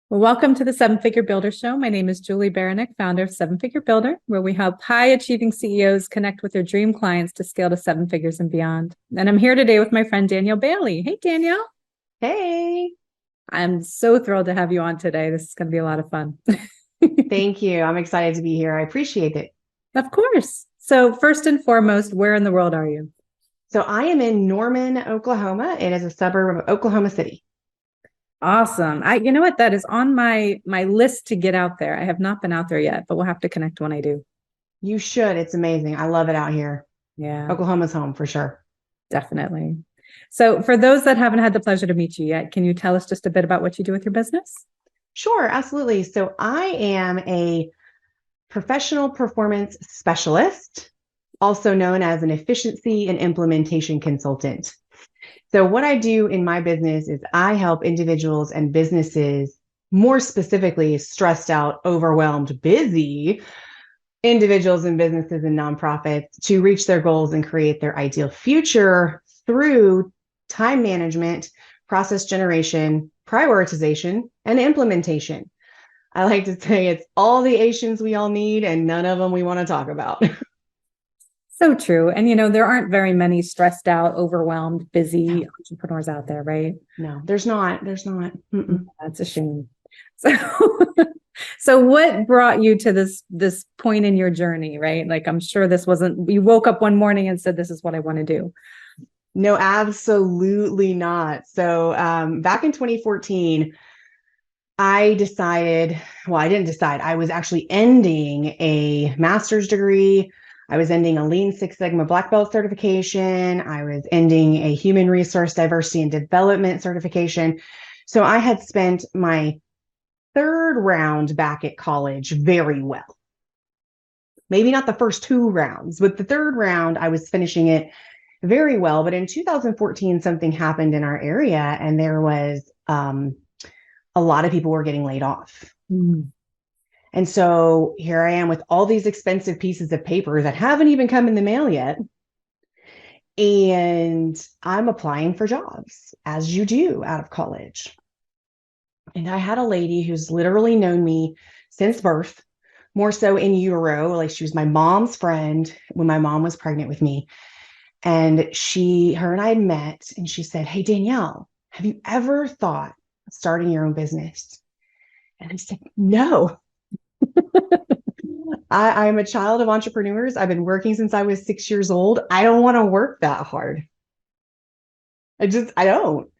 Well, welcome to the Seven Figure Builder Show. My name is Julie Baranek, founder of Seven Figure Builder, where we help high achieving CEOs connect with their dream clients to scale to seven figures and beyond. And I'm here today with my friend Danielle Baily. Hey, Danielle. Hey, I'm so thrilled to have you on today. This is going to be a lot of fun. thank you. I'm excited to be here. I appreciate it. Of course. So, first and foremost, where in the world are you? So I am in Norman, Oklahoma. It is a suburb of Oklahoma City. Awesome. You know what? That is on my list to get out there. I have not been out there yet, but we'll have to connect when I do. You should. It's amazing. I love it out here. Yeah, Oklahoma's home for sure. definitely. So, for those that haven't had the pleasure to meet you yet, can you tell us just a bit about what you do with your business? Sure, absolutely. So I am a professional performance specialist, also known as an efficiency and implementation consultant. So what I do in my business is I help individuals and businesses, more specifically stressed out, overwhelmed, busy individuals and businesses and nonprofits to reach their goals and create their ideal future through time management, process generation, prioritization, and implementation. I like to say it's all the Asians we all need and none of them we want to talk about. So true. And, there aren't very many stressed out, overwhelmed, busy entrepreneurs out there, right? No, there's not. There's not. Mm-mm. That's a shame. So, so what brought you to this point in your journey, right? Like, I'm sure this wasn't, you woke up one morning and said, this is what I want to do. No, absolutely not. So back in 2014, I decided, well, I didn't decide. I was actually ending a master's degree. I was ending a Lean Six Sigma Black Belt certification. I was ending a human resource diversity and development certification. So I had spent my third round back at college very well. Maybe not the first two rounds, but the third round, I was finishing it very well. But in 2014, something happened in our area, and there was a lot of people were getting laid off. Mm. And so here I am with all these expensive pieces of paper that haven't even come in the mail yet. And I'm applying for jobs, as you do out of college. And I had a lady who's literally known me since birth, more so in utero. Like she was my mom's friend when my mom was pregnant with me. And her and I had met, and she said, "Hey, Danielle, have you ever thought of starting your own business?" And I said, "No." I'm a child of entrepreneurs. I've been working since I was 6 years old. I don't want to work that hard. I don't.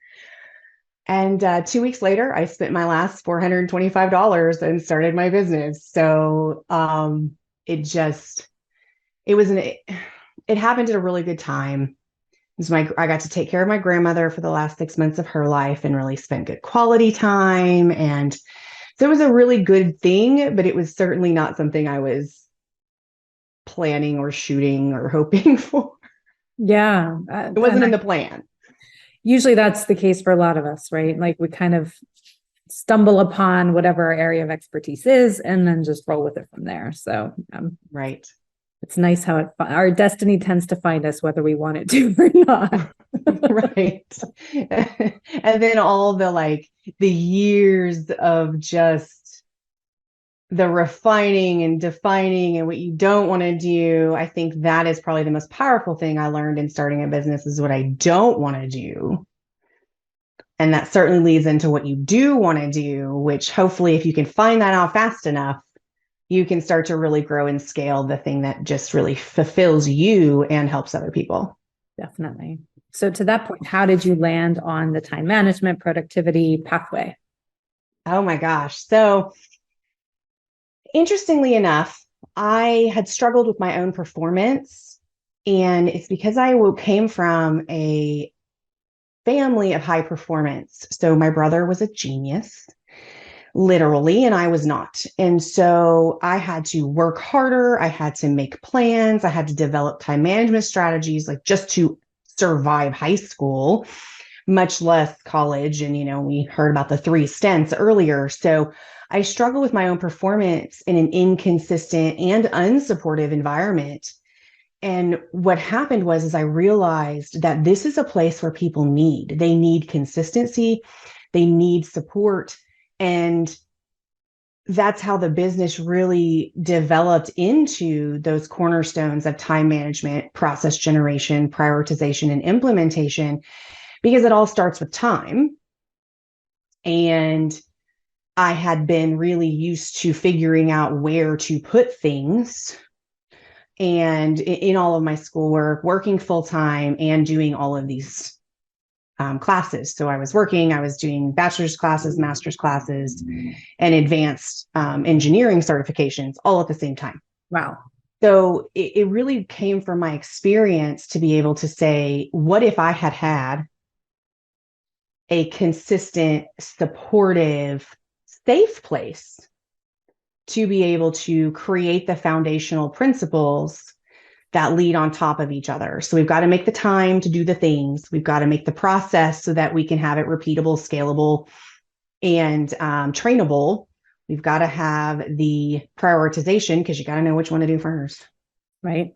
And 2 weeks later, I spent my last $425 and started my business. So it just, it was it happened at a really good time. I got to take care of my grandmother for the last 6 months of her life and really spent good quality time. And so it was a really good thing, but it was certainly not something I was planning or shooting or hoping for. Yeah. It wasn't in the plan. Usually that's the case for a lot of us, right? Like we kind of stumble upon whatever our area of expertise is and then just roll with it from there. So Right. it's nice how our destiny tends to find us whether we want it to or not. Right. And then all the years of just the refining and defining and what you don't want to do. I think that is probably the most powerful thing I learned in starting a business is what I don't want to do. And that certainly leads into what you do want to do, which hopefully, if you can find that out fast enough, you can start to really grow and scale the thing that just really fulfills you and helps other people. Definitely. So to that point, how did you land on the time management productivity pathway? Oh my gosh. So interestingly enough, I had struggled with my own performance. And it's because I came from a family of high performance. So my brother was a genius, literally, and I was not. And so I had to work harder. I had to make plans. I had to develop time management strategies, like just to survive high school, much less college. And, we heard about the three stints earlier. So I struggle with my own performance in an inconsistent and unsupportive environment. And what happened is I realized that this is a place where people they need consistency, they need support, And that's how the business really developed into those cornerstones of time management, process generation, prioritization, and implementation, because it all starts with time. And I had been really used to figuring out where to put things. And in all of my schoolwork, working full time and doing all of these classes. So I was doing bachelor's classes, master's classes, and advanced engineering certifications all at the same time. Wow. So it really came from my experience to be able to say, what if I had had a consistent, supportive, safe place to be able to create the foundational principles that lead on top of each other. So we've got to make the time to do the things. We've got to make the process so that we can have it repeatable, scalable, and trainable. We've got to have the prioritization because you got to know which one to do first. Right.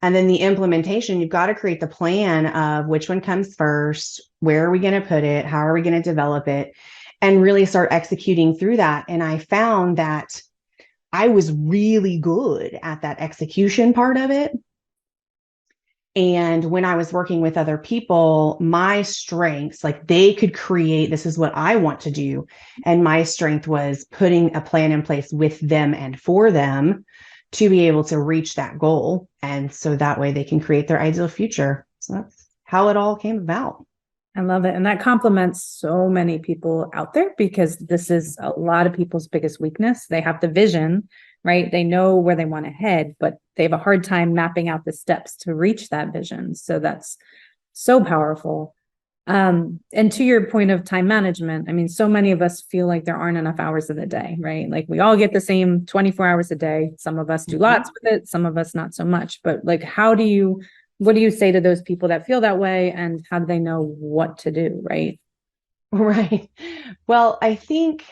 And then the implementation, you've got to create the plan of which one comes first, where are we going to put it, how are we going to develop it, and really start executing through that. And I found that I was really good at that execution part of it. And when I was working with other people, my strengths, like they could create, this is what I want to do. And my strength was putting a plan in place with them and for them to be able to reach that goal. And so that way they can create their ideal future. So that's how it all came about. I love it. And that complements so many people out there because this is a lot of people's biggest weakness. They have the vision, right? They know where they want to head, but they have a hard time mapping out the steps to reach that vision. So that's so powerful. And to your point of time management, I mean, so many of us feel like there aren't enough hours in the day, right? Like we all get the same 24 hours a day. Some of us do lots with it, some of us not so much. But like, what do you say to those people that feel that way, and how do they know what to do, right? Right. Well, I think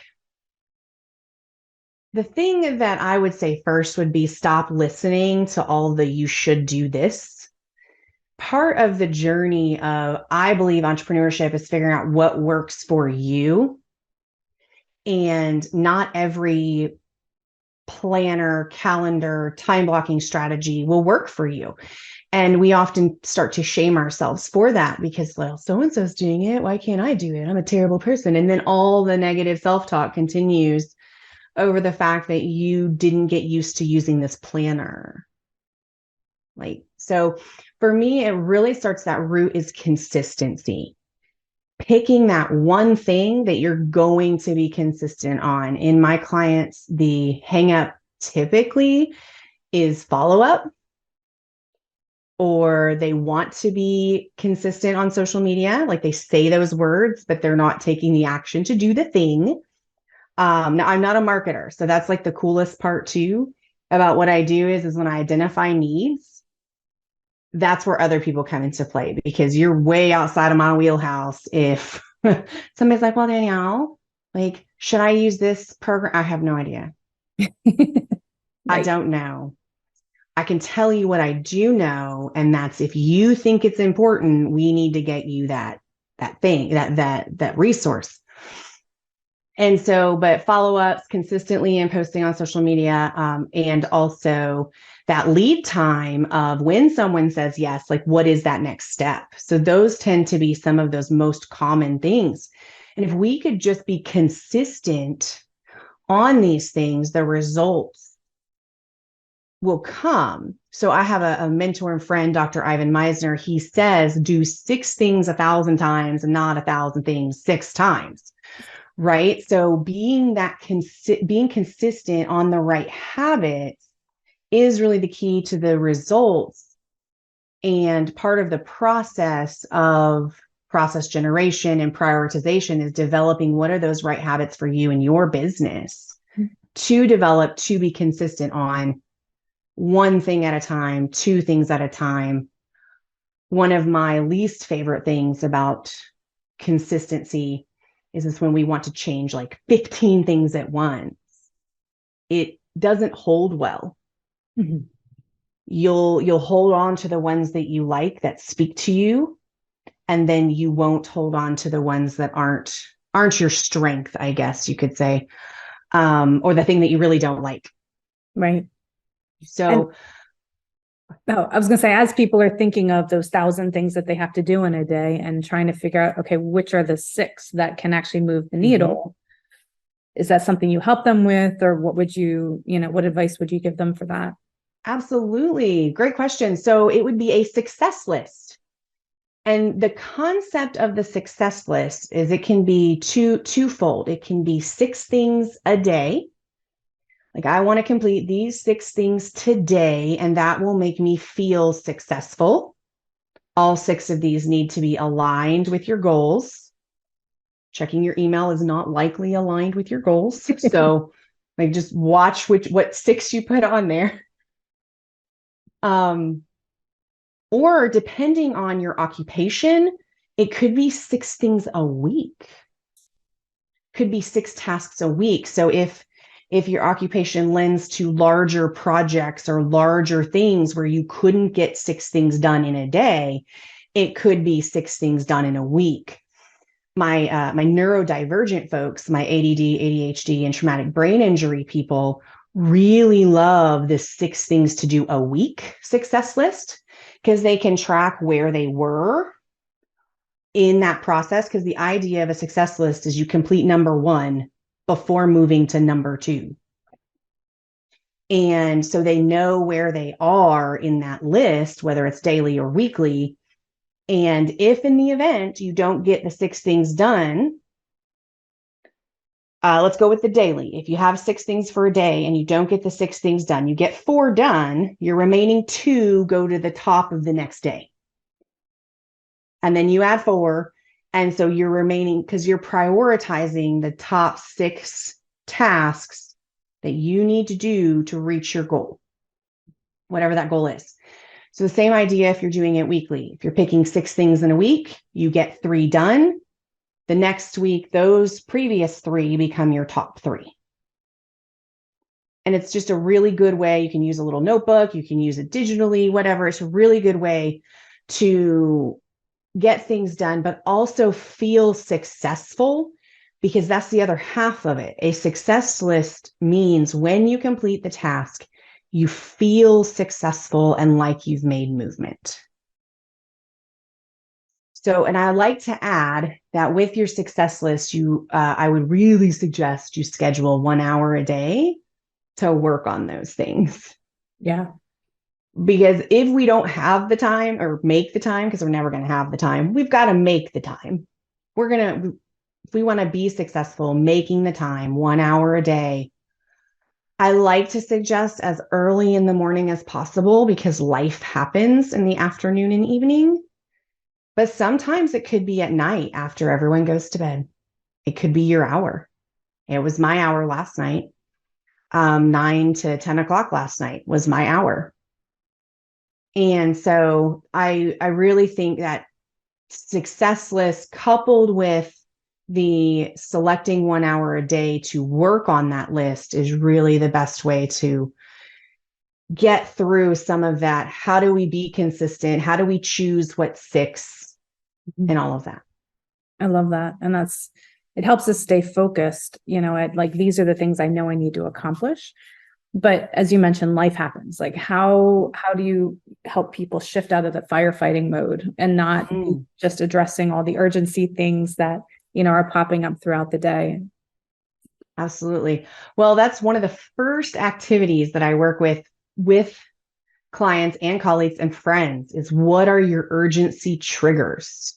the thing that I would say first would be stop listening to all the you should do this. Part of the journey of, I believe, entrepreneurship is figuring out what works for you. And not every planner, calendar, time blocking strategy will work for you. And we often start to shame ourselves for that because, well, so-and-so's doing it. Why can't I do it? I'm a terrible person. And then all the negative self-talk continues over the fact that you didn't get used to using this planner. Like, so for me, it really starts, that root is consistency. Picking that one thing that you're going to be consistent on. In my clients, the hang up typically is follow-up, or they want to be consistent on social media. Like they say those words, but they're not taking the action to do the thing. Now I'm not a marketer. So that's like the coolest part too about what I do is when I identify needs, that's where other people come into play because you're way outside of my wheelhouse. If somebody's like, well, Danielle, like, should I use this program? I have no idea. Right. I don't know. I can tell you what I do know. And that's, if you think it's important, we need to get you that thing, that resource. And so, but follow-ups consistently and posting on social media, and also that lead time of when someone says yes, like what is that next step? So those tend to be some of those most common things. And if we could just be consistent on these things, the results will come. So I have a mentor and friend, Dr. Ivan Meisner. He says, do 6 things 1,000 times and not 1,000 things 6 times. Right. So being consistent on the right habits is really the key to the results. And part of the process of process generation and prioritization is developing what are those right habits for you and your business to develop, to be consistent on one thing at a time, 2 things at a time. One of my least favorite things about consistency is this when we want to change like 15 things at once. It doesn't hold well. Mm-hmm. You'll hold on to the ones that you like, that speak to you, and then you won't hold on to the ones that aren't aren't your strength, I guess you could say, or the thing that you really don't like. Right. So, I was going to say, as people are thinking of those 1,000 things that they have to do in a day and trying to figure out, okay, which are the 6 that can actually move the needle? Is that something you help them with, or what would what advice would you give them for that? absolutely. Great question. So it would be a success list. And the concept of the success list is it can be twofold. It can be 6 things a day. Like, I want to complete these 6 things today, and that will make me feel successful. All 6 of these need to be aligned with your goals. Checking your email is not likely aligned with your goals. So like, just watch what 6 you put on there. Or depending on your occupation, it could be 6 things a week. Could be 6 tasks a week. So if your occupation lends to larger projects or larger things where you couldn't get 6 things done in a day, it could be 6 things done in a week. My neurodivergent folks, my ADD, ADHD, and traumatic brain injury people really love this 6 things to do a week success list, because they can track where they were in that process. Because the idea of a success list is you complete number 1 before moving to number 2. And so they know where they are in that list, whether it's daily or weekly. And if in the event you don't get the 6 things done, let's go with the daily. If you have 6 things for a day and you don't get the 6 things done, you get 4 done, your remaining 2 go to the top of the next day. And then you add 4. And so you're remaining, because you're prioritizing the top 6 tasks that you need to do to reach your goal, whatever that goal is. So the same idea if you're doing it weekly. If you're picking 6 things in a week, you get 3 done. The next week, those previous 3 become your top 3. And it's just a really good way. You can use a little notebook, you can use it digitally, whatever. It's a really good way to get things done, but also feel successful, because that's the other half of it. A success list means when you complete the task, you feel successful and like you've made movement. So, and I like to add that with your success list, I would really suggest you schedule 1 hour a day to work on those things. Yeah. Because if we don't have the time or make the time, because we're never going to have the time, we've got to make the time. If we want to be successful, making the time 1 hour a day. I like to suggest as early in the morning as possible, because life happens in the afternoon and evening. But sometimes it could be at night after everyone goes to bed. It could be your hour. It was my hour last night. 9 to 10 o'clock last night was my hour. And so I really think that success list coupled with the selecting 1 hour a day to work on that list is really the best way to get through some of that. How do we be consistent? How do we choose what 6 and all of that? I love that. And it helps us stay focused, at like, these are the things I know I need to accomplish. But as you mentioned, life happens. Like, how do you help people shift out of the firefighting mode and not just addressing all the urgency things that, are popping up throughout the day? Absolutely. Well, that's one of the first activities that I work with clients and colleagues and friends is, what are your urgency triggers?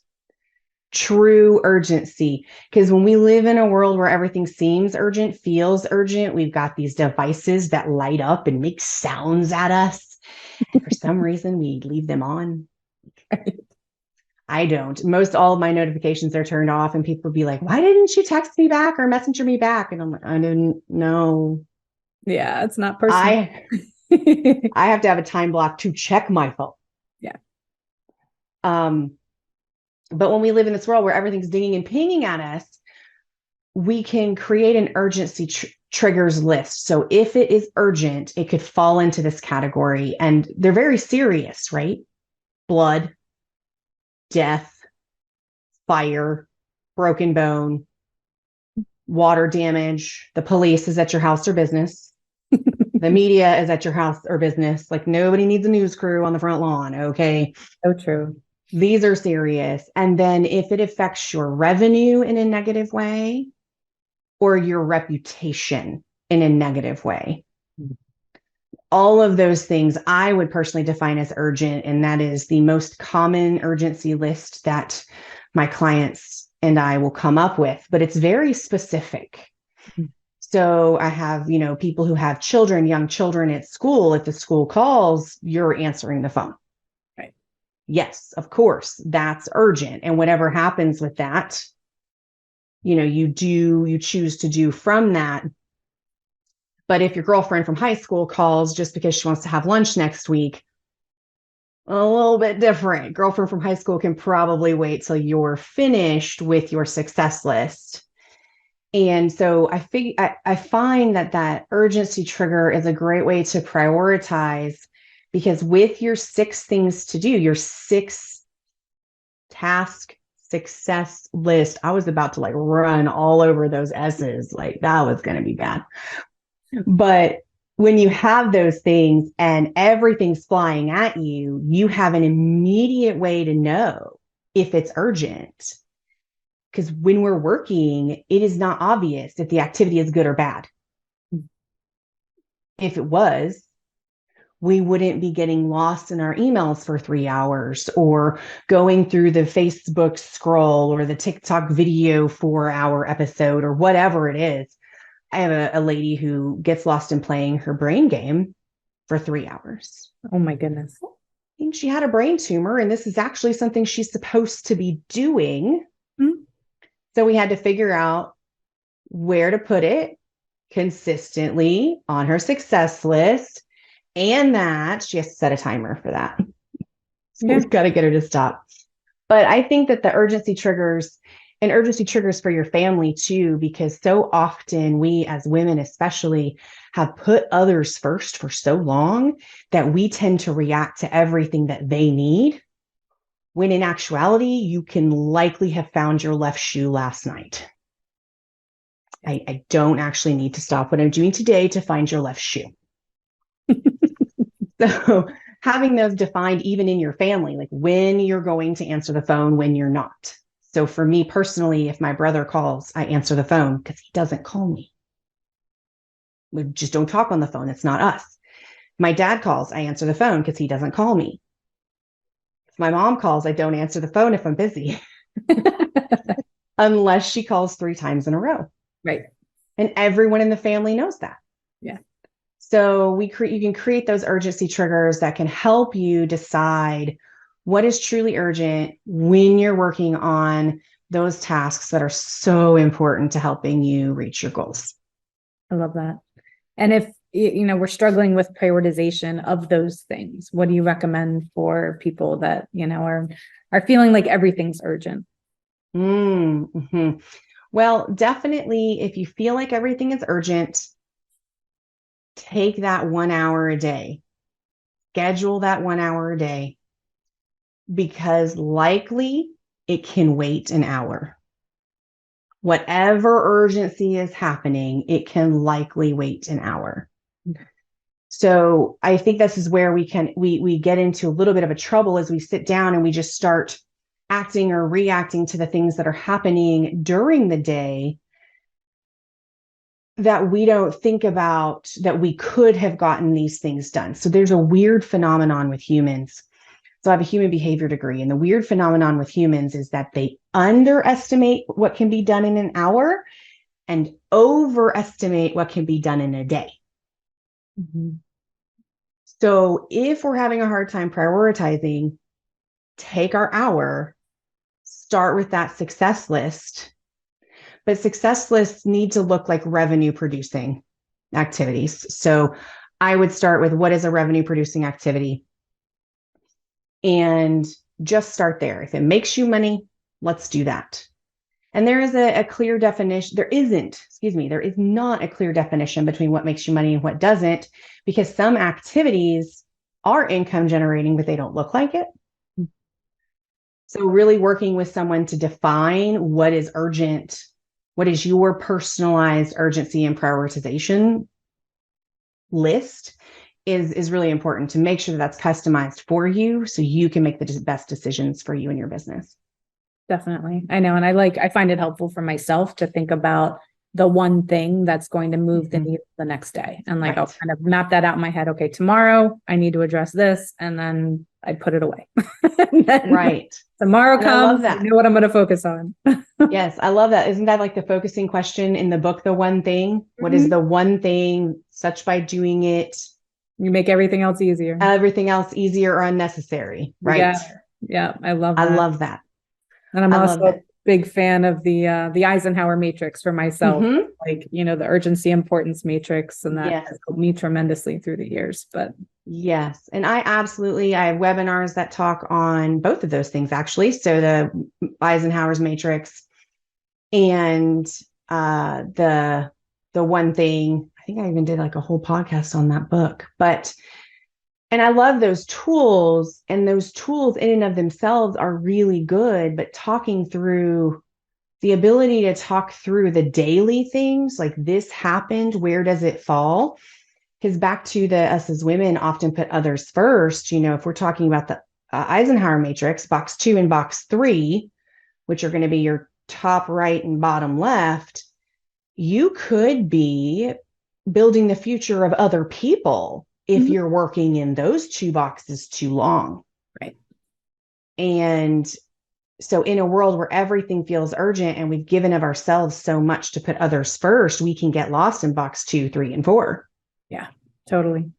True urgency. Because when we live in a world where everything seems urgent, feels urgent, we've got these devices that light up and make sounds at us. And for some reason, we leave them on. I don't. Most all of my notifications are turned off, and people be like, why didn't you text me back or messenger me back? And I'm like, I didn't know. Yeah, it's not personal. I have to have a time block to check my phone. Yeah. But when we live in this world where everything's dinging and pinging at us, we can create an urgency triggers list. So if it is urgent, it could fall into this category, and they're very serious, right? Blood, death, fire, broken bone, water damage, the police is at your house or business. The media is at your house or business. Like nobody needs a news crew on the front lawn. Okay. So true. These are serious. And then if it affects your revenue in a negative way or your reputation in a negative way, all of those things I would personally define as urgent. And that is the most common urgency list that my clients and I will come up with, but it's very specific. So I have, people who have children, young children at school. If the school calls, you're answering the phone. Right. Yes, of course, that's urgent. And whatever happens with that, you choose to do from that. But if your girlfriend from high school calls just because she wants to have lunch next week, a little bit different. Girlfriend from high school can probably wait till you're finished with your success list. And so I find that urgency trigger is a great way to prioritize, because with your 6 things to do, your 6 task success list, I was about to run all over those S's. That was going to be bad. But when you have those things and everything's flying at you, you have an immediate way to know if it's urgent. Because when we're working, it is not obvious if the activity is good or bad. If it was, we wouldn't be getting lost in our emails for 3 hours or going through the Facebook scroll or the TikTok video 4-hour episode or whatever it is. I have a lady who gets lost in playing her brain game for 3 hours. Oh my goodness. I think she had a brain tumor, and this is actually something she's supposed to be doing. Mm-hmm. So we had to figure out where to put it consistently on her success list, and that she has to set a timer for that. So we've got to get her to stop. But I think that the urgency triggers for your family too, because so often we as women especially have put others first for so long that we tend to react to everything that they need, when in actuality, you can likely have found your left shoe last night. I don't actually need to stop what I'm doing today to find your left shoe. So having those defined even in your family, like when you're going to answer the phone, when you're not. So for me personally, if my brother calls, I answer the phone because he doesn't call me. We just don't talk on the phone. It's not us. My dad calls, I answer the phone because he doesn't call me. If my mom calls, I don't answer the phone if I'm busy. Unless she calls 3 times in a row. Right. And everyone in the family knows that. Yeah. So you can create those urgency triggers that can help you decide what is truly urgent when you're working on those tasks that are so important to helping you reach your goals. I love that. And if we're struggling with prioritization of those things, what do you recommend for people that are feeling like everything's urgent? Mm-hmm. Well, definitely, if you feel like everything is urgent, take that 1 hour a day. Schedule that 1 hour a day, because likely it can wait an hour. Whatever urgency is happening, it can likely wait an hour. Okay. So I think this is where we get into a little bit of a trouble as we sit down and we just start acting or reacting to the things that are happening during the day that we don't think about, that we could have gotten these things done. So there's a weird phenomenon with humans. So I have a human behavior degree, and the weird phenomenon with humans is that they underestimate what can be done in an hour and overestimate what can be done in a day. Mm-hmm. So if we're having a hard time prioritizing, take our hour, start with that success list. But success lists need to look like revenue producing activities. So I would start with, what is a revenue producing activity? And just start there. If it makes you money, let's do that. And there is a clear definition. There is not a clear definition between what makes you money and what doesn't, because some activities are income generating, but they don't look like it. So really working with someone to define what is urgent what is your personalized urgency and prioritization list is really important to make sure that that's customized for you so you can make the best decisions for you and your business. Definitely. I know. And I find it helpful for myself to think about the one thing that's going to move the needle the next day. And I'll kind of map that out in my head. Okay, tomorrow I need to address this. And then I put it away. Right. Tomorrow and comes, I love that. I know what I'm going to focus on. Yes, I love that. Isn't that like the focusing question in the book, The One Thing? What is the one thing such by doing it? You make everything else easier. Everything else easier or unnecessary, right? Yeah, I love that. I love that. And I'm also a big fan of the Eisenhower matrix for myself, the urgency importance matrix, and that has helped me tremendously through the years. But yes, and I have webinars that talk on both of those things actually. So the Eisenhower's matrix and the one thing. I think I even did like a whole podcast on that book, and I love those tools, and those tools in and of themselves are really good, but talking through the ability to talk through the daily things, like this happened, where does it fall? Because back to us as women often put others first. If we're talking about the Eisenhower matrix, box 2 and box 3, which are going to be your top right and bottom left, you could be building the future of other people if you're working in those 2 boxes too long. Right. And so in a world where everything feels urgent and we've given of ourselves so much to put others first, we can get lost in box 2, 3, and 4. Yeah, totally.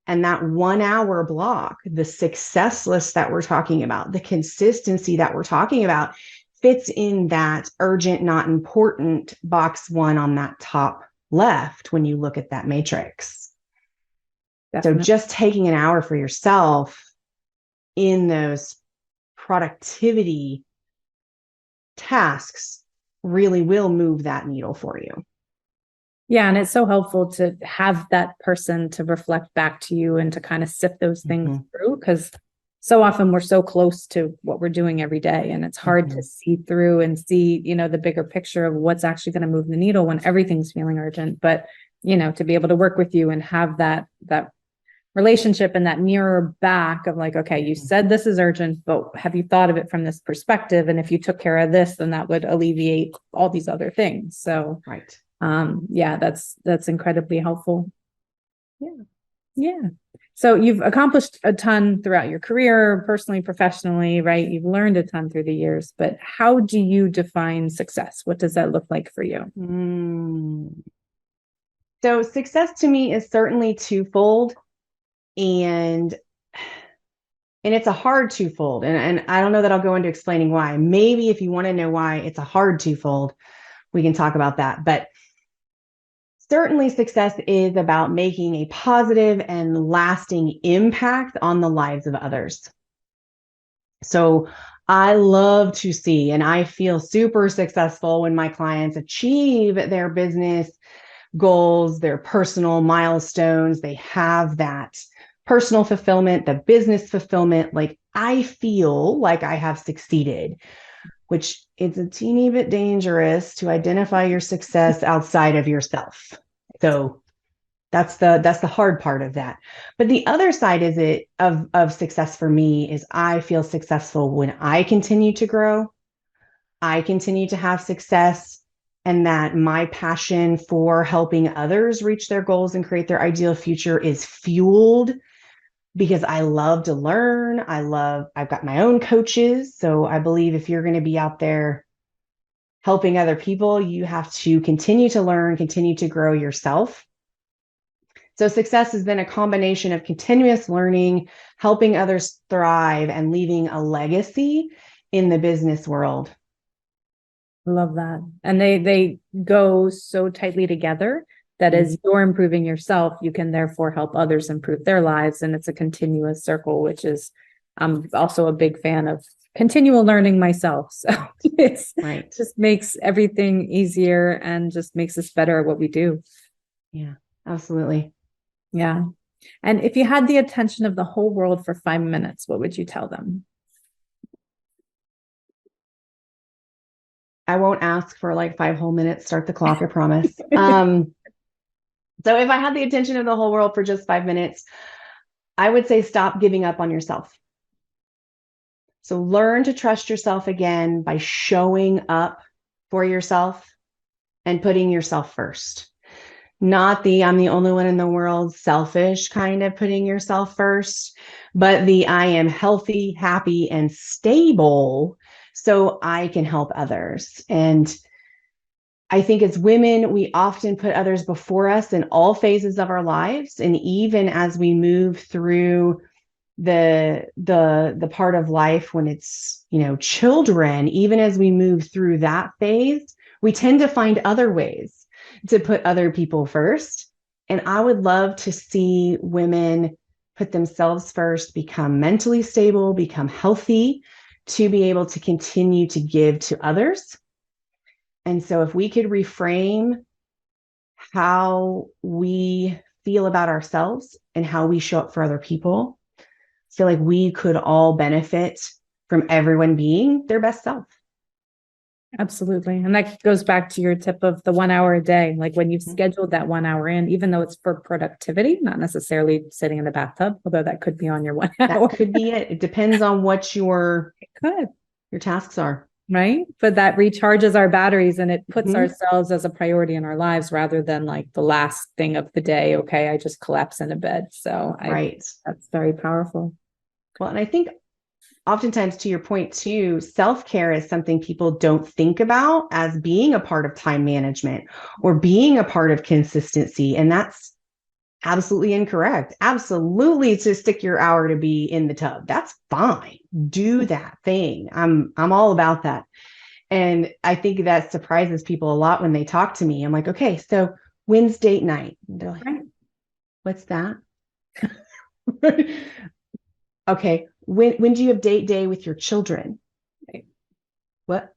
And that 1 hour block, the success list that we're talking about, the consistency that we're talking about, fits in that urgent, not important box 1 on that top left when you look at that matrix. Definitely. So just taking an hour for yourself in those productivity tasks really will move that needle for you. Yeah. And it's so helpful to have that person to reflect back to you and to kind of sift those things through, because so often we're so close to what we're doing every day, and it's hard to see through and see, the bigger picture of what's actually going to move the needle when everything's feeling urgent. But, to be able to work with you and have that relationship and that mirror back of like, okay, you said this is urgent, but have you thought of it from this perspective? And if you took care of this, then that would alleviate all these other things. So, that's incredibly helpful. Yeah. So you've accomplished a ton throughout your career, personally, professionally, right? You've learned a ton through the years, but how do you define success? What does that look like for you? So success to me is certainly twofold. And it's a hard twofold. And I don't know that I'll go into explaining why. Maybe if you want to know why it's a hard twofold, we can talk about that. But certainly success is about making a positive and lasting impact on the lives of others. So I love to see, and I feel super successful when my clients achieve their business goals, their personal milestones. They have that personal fulfillment, the business fulfillment. Like I feel like I have succeeded, which is a teeny bit dangerous to identify your success outside of yourself. So that's the hard part of that. But the other side of success for me is I feel successful when I continue to grow, I continue to have success, and that my passion for helping others reach their goals and create their ideal future is fueled because I love to learn. I've got my own coaches. So I believe if you're going to be out there helping other people, you have to continue to learn, continue to grow yourself. So success has been a combination of continuous learning, helping others thrive, and leaving a legacy in the business world. Love that. And they go so tightly together that as you're improving yourself, you can therefore help others improve their lives. And it's a continuous circle, which is, I'm also a big fan of continual learning myself. So it's just makes everything easier and just makes us better at what we do. Yeah, absolutely. Yeah. And if you had the attention of the whole world for 5 minutes, what would you tell them? I won't ask for like 5 whole minutes. Start the clock, I promise. So if I had the attention of the whole world for just 5 minutes, I would say stop giving up on yourself. So learn to trust yourself again by showing up for yourself and putting yourself first. Not the I'm the only one in the world, selfish kind of putting yourself first, but the I am healthy, happy, and stable so I can help others. And I think as women, we often put others before us in all phases of our lives. And even as we move through the part of life when it's, children, even as we move through that phase, we tend to find other ways to put other people first. And I would love to see women put themselves first, become mentally stable, become healthy, to be able to continue to give to others. And so if we could reframe how we feel about ourselves and how we show up for other people, I feel like we could all benefit from everyone being their best self. Absolutely. And that goes back to your tip of the 1 hour a day. Like when you've scheduled that 1 hour in, even though it's for productivity, not necessarily sitting in the bathtub, although that could be on your 1 hour. That could be it. It depends on what your tasks are. Right. But that recharges our batteries and it puts ourselves as a priority in our lives rather than like the last thing of the day. Okay, I just collapse into bed. So that's very powerful. Well, and I think oftentimes, to your point too, self-care is something people don't think about as being a part of time management or being a part of consistency. And that's absolutely incorrect. Absolutely, to stick your hour to be in the tub. That's fine. Do that thing. I'm all about that. And I think that surprises people a lot when they talk to me. I'm like, okay, so when's date night? And they're like, what's that? Okay, when do you have date day with your children? What?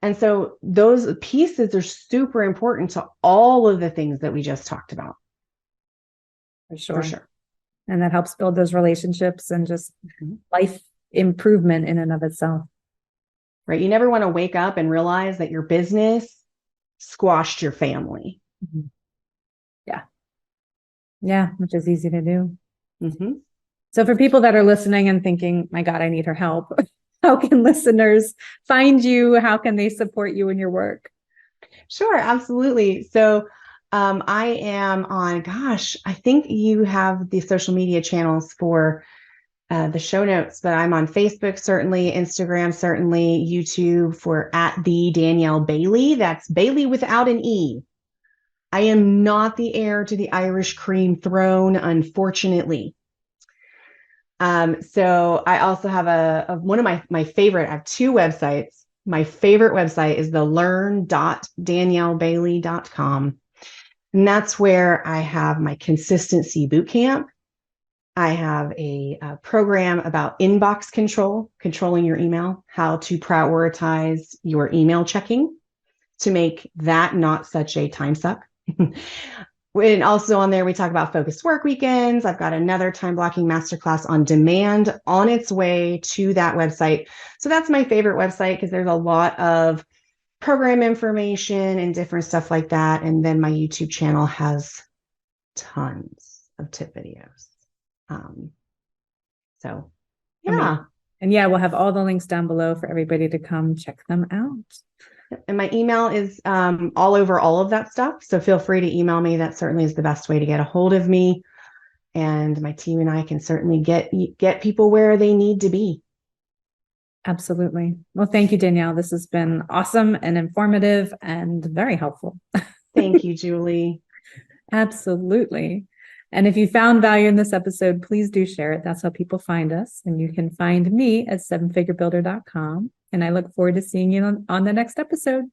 And so those pieces are super important to all of the things that we just talked about. For sure. And that helps build those relationships and just life improvement in and of itself. Right. You never want to wake up and realize that your business squashed your family. Yeah, which is easy to do. So for people that are listening and thinking, my God, I need her help, how can listeners find you? How can they support you in your work? Sure, absolutely. So I am on, I think you have the social media channels for the show notes, but I'm on Facebook, certainly, Instagram, certainly, YouTube for @the Danielle Baily. That's Baily without an E. I am not the heir to the Irish cream throne, unfortunately. So I also have one of my favorite, I have 2 websites. My favorite website is the learn.daniellebaily.com. And that's where I have my consistency bootcamp. I have a program about inbox controlling your email, how to prioritize your email checking to make that not such a time suck. And also on there, we talk about focused work weekends. I've got another time blocking masterclass on demand on its way to that website. So that's my favorite website because there's a lot of program information and different stuff like that. And then my YouTube channel has tons of tip videos. So yeah. And we'll have all the links down below for everybody to come check them out. And my email is all over all of that stuff. So feel free to email me. That certainly is the best way to get a hold of me. And my team and I can certainly get people where they need to be. Absolutely. Well, thank you, Danielle. This has been awesome and informative and very helpful. Thank you, Julie. Absolutely. And if you found value in this episode, please do share it. That's how people find us. And you can find me at sevenfigurebuilder.com. And I look forward to seeing you on the next episode.